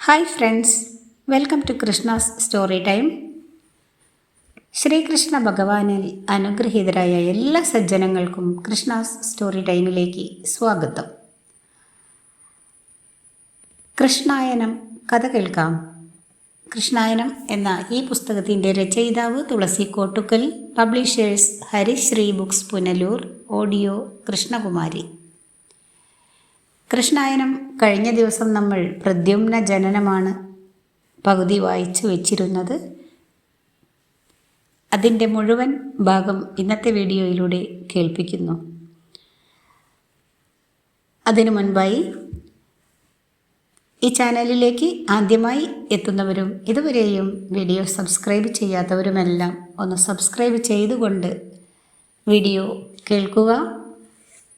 Hi friends, welcome to Krishna's story time. Srikrishna ഭഗവാനിൽ അനുഗ്രഹീതരായ എല്ലാ സജ്ജനങ്ങൾക്കും കൃഷ്ണാസ് സ്റ്റോറി ടൈമിലേക്ക് സ്വാഗതം. കൃഷ്ണായനം കഥ കേൾക്കാം. കൃഷ്ണായനം എന്ന ഈ പുസ്തകത്തിൻ്റെ രചയിതാവ് തുളസി കോട്ടുക്കൽ, പബ്ലിഷേഴ്സ് ഹരിശ്രീ ബുക്സ് പുനലൂർ, ഓഡിയോ കൃഷ്ണകുമാരി. കൃഷ്ണായനം കഴിഞ്ഞ ദിവസം നമ്മൾ പ്രദ്യുമ്ന ജനനമാണ് പകുതി വായിച്ചു വച്ചിരുന്നത്. അതിൻ്റെ മുഴുവൻ ഭാഗം ഇന്നത്തെ വീഡിയോയിലൂടെ കേൾപ്പിക്കുന്നു. അതിനു മുൻപായി ഈ ചാനലിലേക്ക് ആദ്യമായി എത്തുന്നവരും ഇതുവരെയും വീഡിയോ സബ്സ്ക്രൈബ് ചെയ്യാത്തവരുമെല്ലാം ഒന്ന് സബ്സ്ക്രൈബ് ചെയ്തുകൊണ്ട് വീഡിയോ കേൾക്കുക.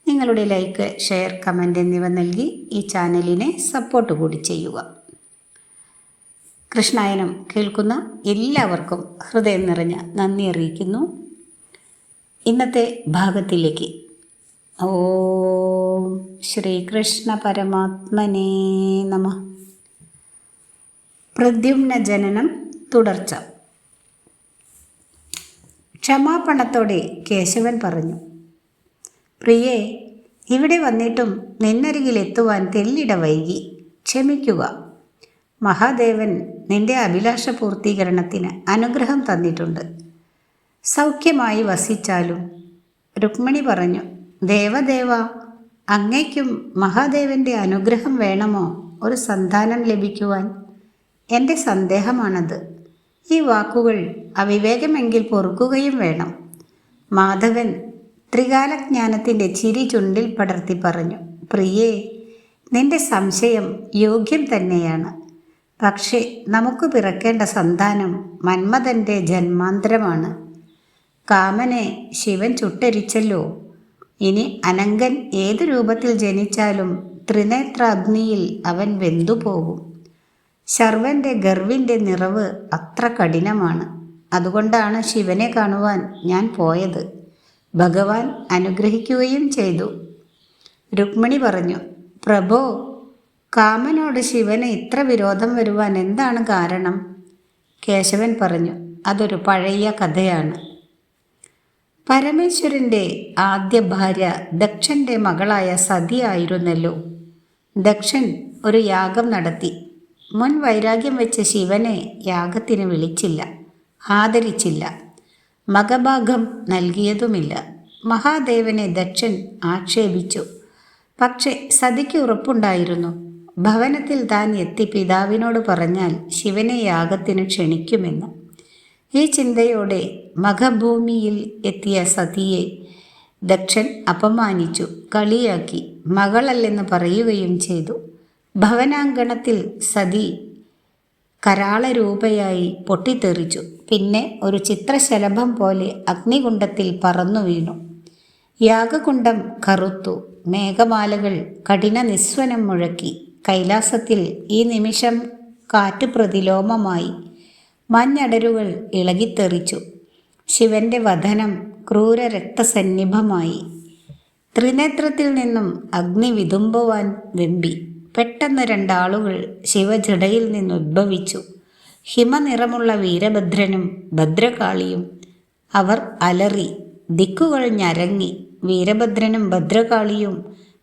നിങ്ങളുടെ ലൈക്ക്, ഷെയർ, കമൻ്റ് എന്നിവ നൽകി ഈ ചാനലിനെ സപ്പോർട്ട് കൂടി ചെയ്യുക. കൃഷ്ണായനം കേൾക്കുന്ന എല്ലാവർക്കും ഹൃദയം നിറഞ്ഞ നന്ദി അറിയിക്കുന്നു. ഇന്നത്തെ ഭാഗത്തിലേക്ക്. ഓം ശ്രീകൃഷ്ണ പരമാത്മനേ നമഃ. പ്രദ്യുമ്ന ജനനം തുടർച്ച. ക്ഷമാപണത്തോടെ കേശവൻ പറഞ്ഞു, പ്രിയേ, ഇവിടെ വന്നിട്ടും നിന്നരികിലെത്തുവാൻ തെല്ലിട വൈകി, ക്ഷമിക്കുക. മഹാദേവൻ നിന്റെ അഭിലാഷ പൂർത്തീകരണത്തിന് അനുഗ്രഹം തന്നിട്ടുണ്ട്. സൗഖ്യമായി വസിച്ചാലും. രുക്മിണി പറഞ്ഞു, ദേവദേവ, അങ്ങയ്ക്കും മഹാദേവൻ്റെ അനുഗ്രഹം വേണമോ ഒരു സന്താനം ലഭിക്കുവാൻ? എൻ്റെ സന്ദേഹമാണത്. ഈ വാക്കുകൾ അവിവേകമെങ്കിൽ പൊറുക്കുകയും വേണം. മാധവൻ ത്രികാലജ്ഞാനത്തിൻ്റെ ചിരി ചുണ്ടിൽ പടർത്തി പറഞ്ഞു, പ്രിയേ, നിന്റെ സംശയം യോഗ്യം തന്നെയാണ്. പക്ഷേ നമുക്ക് പിറക്കേണ്ട സന്താനം മന്മഥൻ്റെ ജന്മാന്തരമാണ്. കാമനെ ശിവൻ ചുട്ടരിച്ചല്ലോ. ഇനി അനങ്കൻ ഏതു രൂപത്തിൽ ജനിച്ചാലും ത്രിനേത്രാഗ്നിയിൽ അവൻ വെന്തുപോകും. ശർവൻ്റെ ഗർവിൻ്റെ നിറവ് അത്ര കഠിനമാണ്. അതുകൊണ്ടാണ് ശിവനെ കാണുവാൻ ഞാൻ പോയത്. ഭഗവാൻ അനുഗ്രഹിക്കുകയും ചെയ്തു. രുക്മിണി പറഞ്ഞു, പ്രഭോ, കാമനോട് ശിവന് ഇത്ര വിരോധം വരുവാൻ എന്താണ് കാരണം? കേശവൻ പറഞ്ഞു, അതൊരു പഴയ കഥയാണ്. പരമേശ്വരൻ്റെ ആദ്യ ഭാര്യ ദക്ഷൻ്റെ മകളായ സതിയായിരുന്നല്ലോ. ദക്ഷൻ ഒരു യാഗം നടത്തി. മുൻ വൈരാഗ്യം വെച്ച ശിവനെ യാഗത്തിന് വിളിച്ചില്ല, ആദരിച്ചില്ല, മകഭാഗം നൽകിയതുമില്ല. മഹാദേവനെ ദക്ഷൻ ആക്ഷേപിച്ചു. പക്ഷെ സതിക്ക് ഉറപ്പുണ്ടായിരുന്നു, ഭവനത്തിൽ താൻ എത്തി പിതാവിനോട് പറഞ്ഞാൽ ശിവനെ യാഗത്തിന് ക്ഷണിക്കുമെന്ന്. ഈ ചിന്തയോടെ മഖഭൂമിയിൽ എത്തിയ സതിയെ ദക്ഷൻ അപമാനിച്ചു, കളിയാക്കി, മകളല്ലെന്ന് പറയുകയും ചെയ്തു. ഭവനാങ്കണത്തിൽ സതി കരാളരൂപയായി പൊട്ടിത്തെറിച്ചു. പിന്നെ ഒരു ചിത്രശലഭം പോലെ അഗ്നികുണ്ഡത്തിൽ പറന്നു വീണു. യാഗകുണ്ഡം കറുത്തു. മേഘമാലകൾ കഠിന നിസ്വനം മുഴക്കി. കൈലാസത്തിൽ ഈ നിമിഷം കാറ്റ് പ്രതിലോമമായി. മഞ്ഞടരുകൾ ഇളകിത്തെറിച്ചു. ശിവന്റെ വദനം ക്രൂര രക്തസന്നിഭമായി. ത്രിനേത്രത്തിൽ നിന്നും അഗ്നി വിതുമ്പുവാൻ വെമ്പി. പെട്ടെന്ന് രണ്ടാളുകൾ ശിവജടയിൽ നിന്നുദ്ഭവിച്ചു. ഹിമനിറമുള്ള വീരഭദ്രനും ഭദ്രകാളിയും. അവർ അലറി. ദിക്കുകൾ ഞരങ്ങി. വീരഭദ്രനും ഭദ്രകാളിയും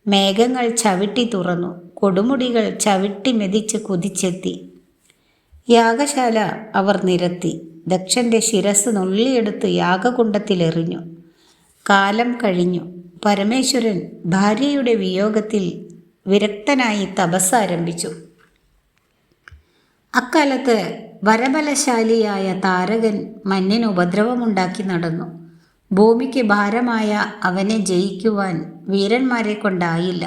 മേഘങ്ങൾ ചവിട്ടി തുറന്നു. കൊടുമുടികൾ ചവിട്ടി മെതിച്ച് കുതിച്ചെത്തി. യാഗശാല അവർ നിരത്തി. ദക്ഷൻ്റെ ശിരസ് നുള്ളിയെടുത്ത് യാഗകുണ്ഡത്തിലെറിഞ്ഞു. കാലം കഴിഞ്ഞു. പരമേശ്വരൻ ഭാര്യയുടെ വിയോഗത്തിൽ വിരക്തനായി തപസ് ആരംഭിച്ചു. അക്കാലത്ത് വരബലശാലിയായ താരകൻ മഞ്ഞിന് ഉപദ്രവമുണ്ടാക്കി നടന്നു. ഭൂമിക്ക് ഭാരമായ അവനെ ജയിക്കുവാൻ വീരന്മാരെ കൊണ്ടായില്ല.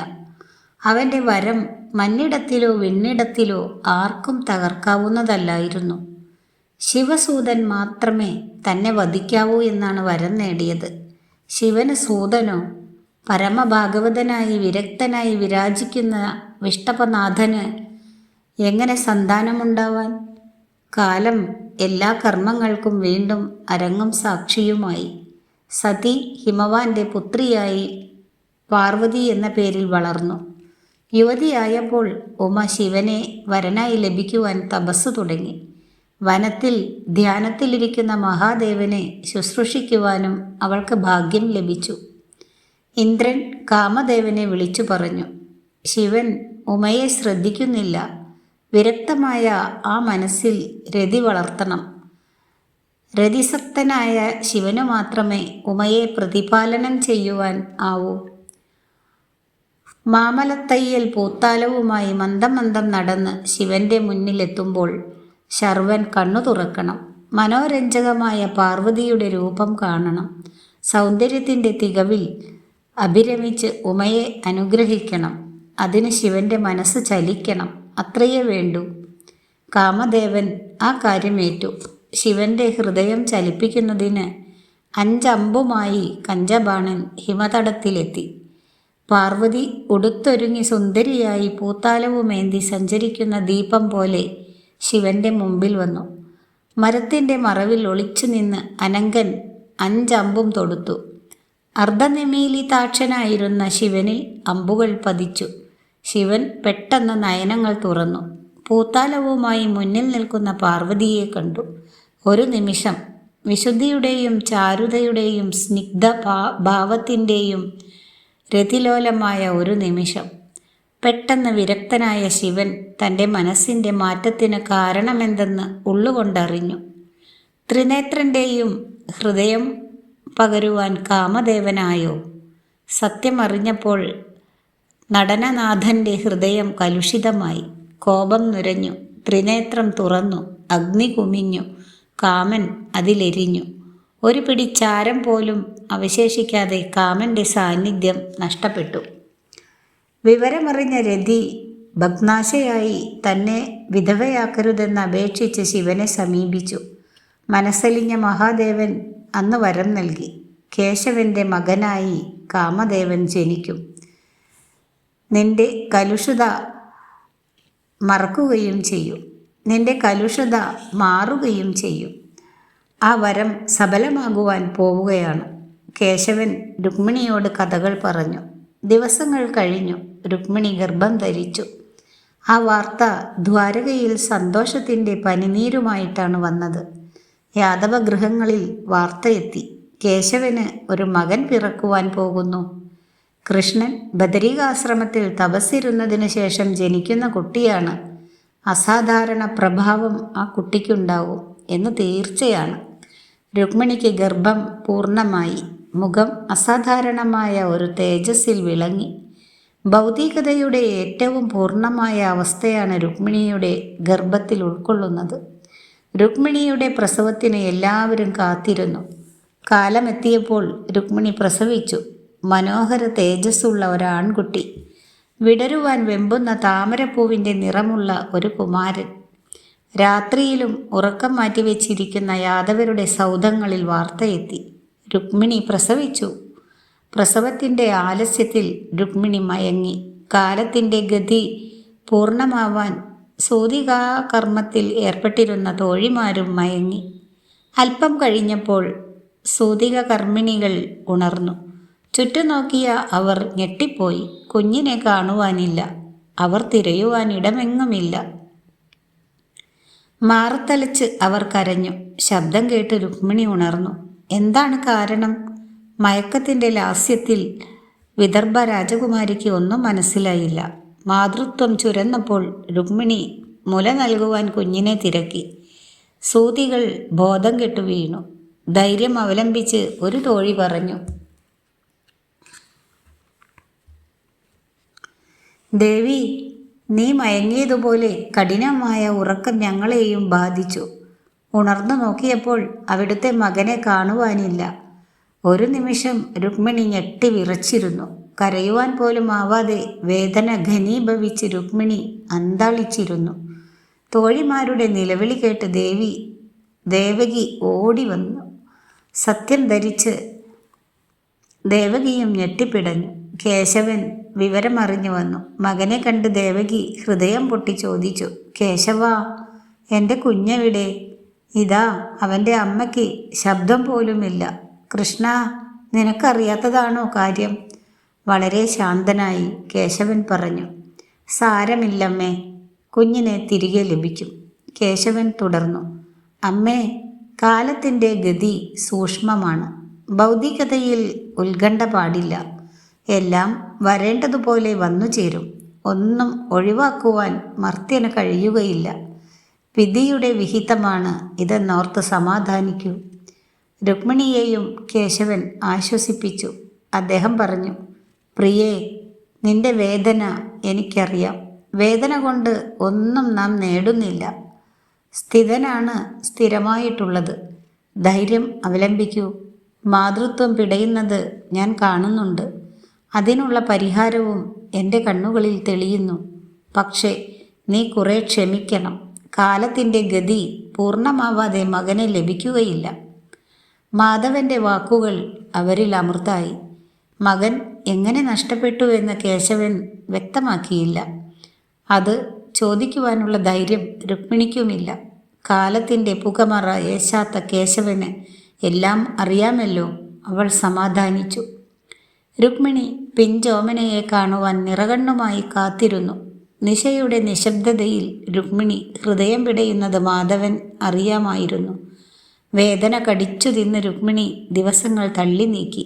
അവൻ്റെ വരം മണ്ണിടത്തിലോ വിണ്ണിടത്തിലോ ആർക്കും തകർക്കാവുന്നതല്ലായിരുന്നു. ശിവസൂതൻ മാത്രമേ തന്നെ വധിക്കാവൂ എന്നാണ് വരം നേടിയത്. ശിവന് സൂതനോ? പരമഭാഗവതനായി വിരക്തനായി വിരാജിക്കുന്ന വിഷ്ടപനാഥന് എങ്ങനെ സന്താനമുണ്ടാവാൻ? കാലം എല്ലാ കർമ്മങ്ങൾക്കും വീണ്ടും അരങ്ങും സാക്ഷിയുമായി. സതി ഹിമവാന്റെ പുത്രിയായി പാർവതി എന്ന പേരിൽ വളർന്നു. യുവതിയായപ്പോൾ ഉമ ശിവനെ വരനായി ലഭിക്കുവാൻ തപസ് തുടങ്ങി. വനത്തിൽ ധ്യാനത്തിലിരിക്കുന്ന മഹാദേവനെ ശുശ്രൂഷിക്കുവാനും അവൾക്ക് ഭാഗ്യം ലഭിച്ചു. ഇന്ദ്രൻ കാമദേവനെ വിളിച്ചു പറഞ്ഞു, ശിവൻ ഉമയെ ശ്രദ്ധിക്കുന്നില്ല. വിരക്തമായ ആ മനസ്സിൽ രതി വളർത്തണം. രതിസക്തനായ ശിവനു മാത്രമേ ഉമയെ പ്രതിപാലനം ചെയ്യുവാൻ ആവൂ. മാമലത്തയ്യൽ പൂത്താലവുമായി മന്ദം മന്ദം നടന്ന് ശിവന്റെ മുന്നിലെത്തുമ്പോൾ ശർവൻ കണ്ണു തുറക്കണം. മനോരഞ്ജകമായ പാർവതിയുടെ രൂപം കാണണം. സൗന്ദര്യത്തിൻ്റെ തികവിൽ അഭിരമിച്ച് ഉമയെ അനുഗ്രഹിക്കണം. അതിന് ശിവന്റെ മനസ്സ് ചലിക്കണം. അത്രയേ വേണ്ടൂ. കാമദേവൻ ആ കാര്യമേറ്റു. ശിവന്റെ ഹൃദയം ചലിപ്പിക്കുന്നതിന് 5 അമ്പുമായി കഞ്ചബാണൻ ഹിമതടത്തിലെത്തി. പാർവതി ഉടുത്തൊരുങ്ങി സുന്ദരിയായി പൂത്താലവുമേന്തി സഞ്ചരിക്കുന്ന ദീപം പോലെ ശിവന്റെ മുമ്പിൽ വന്നു. മരത്തിൻ്റെ മറവിൽ ഒളിച്ചു നിന്ന് അനങ്കൻ 5 അമ്പും തൊടുത്തു. അർദ്ധനിമീലിതാക്ഷനായിരുന്ന ശിവനിൽ അമ്പുകൾ പതിച്ചു. ശിവൻ പെട്ടെന്ന് നയനങ്ങൾ തുറന്നു. പൂത്താലവുമായി മുന്നിൽ നിൽക്കുന്ന പാർവതിയെ കണ്ടു. ഒരു നിമിഷം വിശുദ്ധിയുടെയും ചാരുതയുടെയും സ്നിഗ്ധ ഭാവത്തിൻ്റെയും രതിലോലമായ ഒരു നിമിഷം. പെട്ടെന്ന് വിരക്തനായ ശിവൻ തൻ്റെ മനസ്സിൻ്റെ മാറ്റത്തിന് കാരണമെന്തെന്ന് ഉള്ളുകൊണ്ടറിഞ്ഞു. ത്രിനേത്രൻ്റെയും ഹൃദയം പകരുവാൻ കാമദേവനായോ? സത്യമറിഞ്ഞപ്പോൾ നടനനാഥൻ്റെ ഹൃദയം കലുഷിതമായി. കോപം നുരഞ്ഞു. ത്രിനേത്രം തുറന്നു. അഗ്നി കുമിഞ്ഞു. കാമൻ അതിലെരിഞ്ഞു. ഒരു പിടി ചാരം പോലും അവശേഷിക്കാതെ കാമൻ്റെ സാന്നിധ്യം നഷ്ടപ്പെട്ടു. വിവരമറിഞ്ഞ രതി ഭഗ്നാശയായി തന്നെ വിധവയാക്കരുതെന്ന് അപേക്ഷിച്ച് ശിവനെ സമീപിച്ചു. മനസ്സലിഞ്ഞ മഹാദേവൻ അന്ന് വരം നൽകി. കേശവൻ്റെ മകനായി കാമദേവൻ ജനിക്കും. നിന്റെ കലുഷിത മറക്കുകയും ചെയ്യും. നിന്റെ കലുഷിത മാറുകയും ചെയ്യും. ആ വരം സഫലമാകുവാൻ പോവുകയാണ്. കേശവൻ രുക്മിണിയോട് കഥകൾ പറഞ്ഞു. ദിവസങ്ങൾ കഴിഞ്ഞു. രുക്മിണി ഗർഭം ധരിച്ചു. ആ വാർത്ത ദ്വാരകയിൽ സന്തോഷത്തിൻ്റെ പനിനീരുമായിട്ടാണ് വന്നത്. യാദവ ഗൃഹങ്ങളിൽ വാർത്തയെത്തി. കേശവന് ഒരു മകൻ പിറക്കുവാൻ പോകുന്നു. കൃഷ്ണൻ ബദരികാശ്രമത്തിൽ തപസ്സിരുന്നതിന് ശേഷം ജനിക്കുന്ന കുട്ടിയാണ്. അസാധാരണ പ്രഭാവം ആ കുട്ടിക്കുണ്ടാവും എന്ന് തീർച്ചയാണ്. രുക്മിണിക്ക് ഗർഭം പൂർണ്ണമായി. മുഖം അസാധാരണമായ ഒരു തേജസ്സിൽ വിളങ്ങി. ഭൗതികതയുടെ ഏറ്റവും പൂർണ്ണമായ അവസ്ഥയാണ് രുക്മിണിയുടെ ഗർഭത്തിൽ ഉൾക്കൊള്ളുന്നത്. രുക്മിണിയുടെ പ്രസവത്തിന് എല്ലാവരും കാത്തിരുന്നു. കാലമെത്തിയപ്പോൾ രുക്മിണി പ്രസവിച്ചു. മനോഹര തേജസ്സുള്ള ഒരാൺകുട്ടി. വിടരുവാൻ വെമ്പുന്ന താമരപ്പൂവിൻ്റെ നിറമുള്ള ഒരു കുമാരൻ. രാത്രിയിലും ഉറക്കം മാറ്റിവെച്ചിരിക്കുന്ന യാദവരുടെ സൗധങ്ങളിൽ വാർത്തയെത്തി. രുക്മിണി പ്രസവിച്ചു. പ്രസവത്തിൻ്റെ ആലസ്യത്തിൽ രുക്മിണി മയങ്ങി. കാലത്തിൻ്റെ ഗതി പൂർണ്ണമാവാൻ സൂതികാകർമ്മത്തിൽ ഏർപ്പെട്ടിരുന്ന തോഴിമാരും മയങ്ങി. അല്പം കഴിഞ്ഞപ്പോൾ സൂതിക കർമ്മിണികൾ ഉണർന്നു. ചുറ്റും നോക്കിയ അവർ ഞെട്ടിപ്പോയി. കുഞ്ഞിനെ കാണുവാനില്ല. അവർ തിരയുവാൻ ഇടമെങ്ങുമില്ല. മാറത്തലച്ച് അവർ കരഞ്ഞു. ശബ്ദം കേട്ട് രുക്മിണി ഉണർന്നു. എന്താണ് കാരണം? മയക്കത്തിൻ്റെ ലാസ്യത്തിൽ വിദർഭ രാജകുമാരിക്ക് ഒന്നും മനസ്സിലായില്ല. മാതൃത്വം ചുരന്നപ്പോൾ രുക്മിണി മുല നൽകുവാൻ കുഞ്ഞിനെ തിരക്കി. സൂതികൾ ബോധം കെട്ടു വീണു. ധൈര്യം അവലംബിച്ച് ഒരു തോഴി പറഞ്ഞു, ദേവി, നീ മയങ്ങിയതുപോലെ കഠിനമായ ഉറക്കം ഞങ്ങളെയും ബാധിച്ചു. ഉണർന്നു നോക്കിയപ്പോൾ അവിടുത്തെ മകനെ കാണുവാനില്ല. ഒരു നിമിഷം രുക്മിണി ഞെട്ടി വിറച്ചിരുന്നു. കരയുവാൻ പോലും ആവാതെ വേദന ഘനീഭവിച്ച് രുക്മിണി അന്താളിച്ചിരുന്നു. തോഴിമാരുടെ നിലവിളി കേട്ട് ദേവകി ഓടി വന്നു. സത്യം ധരിച്ച് ദേവകിയും ഞെട്ടിപ്പിടഞ്ഞു. കേശവൻ വിവരമറിഞ്ഞു വന്നു. മകനെ കണ്ട് ദേവകി ഹൃദയം പൊട്ടി ചോദിച്ചു, കേശവ, എൻ്റെ കുഞ്ഞെവിടെ? ഇതാ അവൻ്റെ അമ്മയ്ക്ക് ശബ്ദം പോലുമില്ല. കൃഷ്ണ, നിനക്കറിയാത്തതാണോ കാര്യം? വളരെ ശാന്തനായി കേശവൻ പറഞ്ഞു, സാരമില്ലമ്മേ, കുഞ്ഞിനെ തിരികെ ലഭിക്കും. കേശവൻ തുടർന്നു. അമ്മേ, കാലത്തിൻ്റെ ഗതി സൂക്ഷ്മമാണ്. ഭൗതികതയിൽ ഉത്കണ്ഠ പാടില്ല. എല്ലാം വരേണ്ടതുപോലെ വന്നു ചേരും. ഒന്നും ഒഴിവാക്കുവാൻ മർത്യന് കഴിയുകയില്ല. വിധിയുടെ വിഹിതമാണ് ഇതെന്നോർത്ത് സമാധാനിക്കൂ. രുക്മിണിയെയും കേശവൻ ആശ്വസിപ്പിച്ചു. അദ്ദേഹം പറഞ്ഞു, പ്രിയേ, നിന്റെ വേദന എനിക്കറിയാം. വേദന കൊണ്ട് ഒന്നും നാം നേടുന്നില്ല. സ്ഥിതനാണ് സ്ഥിരമായിട്ടുള്ളത്. ധൈര്യം അവലംബിക്കൂ. മാതൃത്വം പിടയുന്നത് ഞാൻ കാണുന്നുണ്ട്. അതിനുള്ള പരിഹാരവും എൻ്റെ കണ്ണുകളിൽ തെളിയുന്നു. പക്ഷേ നീ കുറെ ക്ഷമിക്കണം. കാലത്തിൻ്റെ ഗതി പൂർണ്ണമാവാതെ മകനെ ലഭിക്കുകയില്ല. മാധവൻ്റെ വാക്കുകൾ അവരിൽ അമൃതായി. മകൻ എങ്ങനെ നഷ്ടപ്പെട്ടു എന്ന് കേശവൻ വ്യക്തമാക്കിയില്ല. അത് ചോദിക്കുവാനുള്ള ധൈര്യം രുക്മിണിക്കുമില്ല. കാലത്തിൻ്റെ പുകമറ ഏശാത്ത കേശവന് എല്ലാം അറിയാമല്ലോ. അവൾ സമാധാനിച്ചു. രുക്മിണി പിഞ്ചോമനയെ കാണുവാൻ നിറകണ്ണുമായി കാത്തിരുന്നു. നിശയുടെ നിശബ്ദതയിൽ രുക്മിണി ഹൃദയം പിടയുന്നത് മാധവൻ അറിയാമായിരുന്നു. വേദന കടിച്ചു തിന്ന് രുക്മിണി ദിവസങ്ങൾ തള്ളി നീക്കി.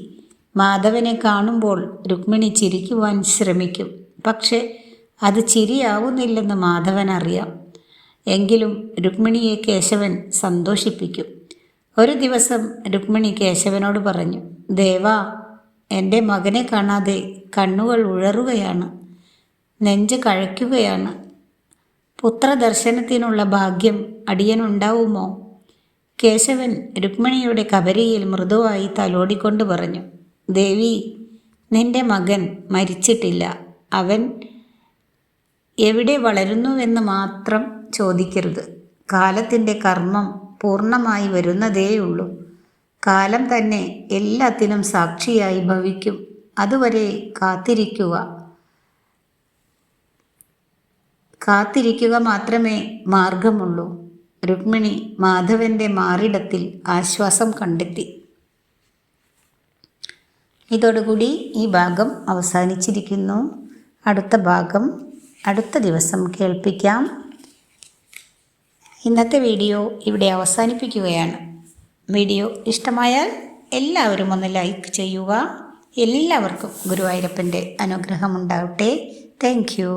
മാധവനെ കാണുമ്പോൾ രുക്മിണി ചിരിക്കുവാൻ ശ്രമിക്കും. പക്ഷെ അത് ചിരിയാവുന്നില്ലെന്ന് മാധവൻ അറിയാം. എങ്കിലും രുക്മിണിയെ കേശവൻ സന്തോഷിപ്പിക്കും. ഒരു ദിവസം രുക്മിണി കേശവനോട് പറഞ്ഞു, ദേവാ, എൻ്റെ മകനെ കാണാതെ കണ്ണുകൾ ഉഴറുകയാണ്, നെഞ്ച് കഴയ്ക്കുകയാണ്. പുത്രദർശനത്തിനുള്ള ഭാഗ്യം അടിയനുണ്ടാവുമോ? കേശവൻ രുക്മിണിയുടെ കബരിയിൽ മൃദുവായി തലോടിക്കൊണ്ട് പറഞ്ഞു, ദേവി, നിന്റെ മകൻ മരിച്ചിട്ടില്ല. അവൻ എവിടെ വളരുന്നുവെന്ന് മാത്രം ചോദിക്കരുത്. കാലത്തിൻ്റെ കർമ്മം പൂർണ്ണമായി വരുന്നതേയുള്ളൂ. കാലം തന്നെ എല്ലാത്തിനും സാക്ഷിയായി ഭവിക്കും. അതുവരെ കാത്തിരിക്കുക മാത്രമേ മാർഗമുള്ളൂ. രുക്മിണി മാധവൻ്റെ മാറിടത്തിൽ ആശ്വാസം കണ്ടെത്തി. ഇതോടുകൂടി ഈ ഭാഗം അവസാനിച്ചിരിക്കുന്നു. അടുത്ത ഭാഗം അടുത്ത ദിവസം കേൾപ്പിക്കാം. ഇന്നത്തെ വീഡിയോ ഇവിടെ അവസാനിപ്പിക്കുകയാണ്. വീഡിയോ ഇഷ്ടമായാൽ എല്ലാവരും ഒന്ന് ലൈക്ക് ചെയ്യുക. എല്ലാവർക്കും ഗുരുവായൂരപ്പൻ്റെ അനുഗ്രഹം ഉണ്ടാവട്ടെ. Thank you.